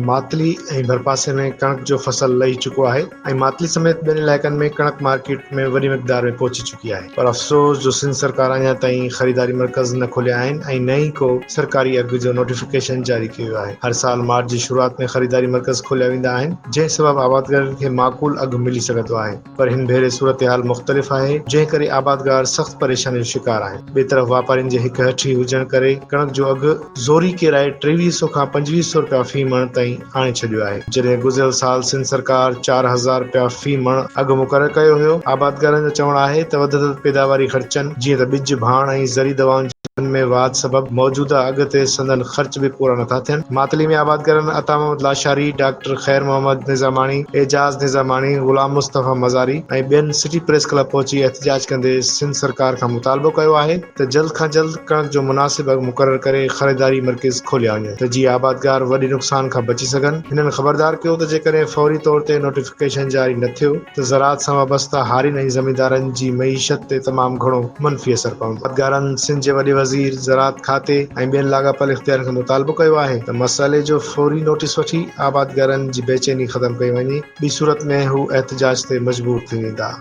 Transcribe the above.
मातली ऐं भरपासे में कणक जो फसल लही चुको आहे ऐं मातली समेत ॿियनि इलाइक़नि में कणक मार्केट में वॾी मिक़दार में पहुची चुकी आहे। पर अफ़सोस जो सिंध सरकार अञा ताईं ख़रीदारी मर्कज़ न खोलिया आहिनि ऐं न ई को सरकारी अघु जो नोटिफिकेशन जारी कयो वियो आहे। हर साल मार्च जी शुरूआत में ख़रीदारी मर्कज़ खोलिया वेंदा आहिनि, जंहिं सबबु आबादगारनि खे माक़ूल अघु मिली सघंदो आहे। पर हिन भेरे सूरत हाल मुख़्तलिफ़ आहे, जंहिं करे आबादगार सख़्त परेशानी जो शिकार आहिनि। ॿिए तरफ़ वापारियुनि जे हिक हठी हुजण करे कणक जो अघु ज़ोरी किराए 2300 खां 2500 रुपया फी मण ताईं आणे छॾियो आहे। जॾहिं गुज़िरियल साल सिंध सरकार 4000 रुपया फी मण अघु मुक़ररु कयो हुयो। आबादगारनि जो चवणु आहे त वधंदड़ पैदावारी ख़र्चनि जीअं त ॿिज, भाण ऐं ज़री दवाउनि में वाध सबबु मौजूदा अघ ते संदन ख़र्च बि पूरा नथा थियनि। मातली में आबादगारनि अता मोहम्मद लाशारी, डॉक्टर ख़ैर मोहम्मद निज़ामाणी, एजाज़ निज़ामाणी, ग़ुलाम मुस्तफ़ा मज़ारी ऐं ॿियनि सिटी प्रेस क्लब पहुची एहतिजाज कंदे सिंध सरकार खां मुतालबो कयो आहे त जल्द खां जल्द कणक जो मुनासिब अघु मुक़ररु करे ख़रीदारी मर्कज़ खोलिया वञे त जीअं आबादगार वॾे नुक़सान खां बची सघनि। हिननि ख़बरदार कयो त जेकॾहिं फौरी तौर ते नोटिफिकेशन जारी न थियो त ज़राअत सां वाबस्ता हारियुनि ऐं ज़मींदारनि जी मईशत ते तमामु घणो मनफ़ी असरु पवंदो। आबादगारनि सिंध जे वॾे वज़ीर ज़राअत खाते ऐं ॿियनि लाॻापियल इख़्तियारनि खे मुतालबो कयो आहे त मसइले जो फौरी नोटिस वठी आबादगारनि जी बेचैनी ख़तमु कई वञे। ॿी सूरत में हू एहतिजाज ते मजबूर थी वेंदा।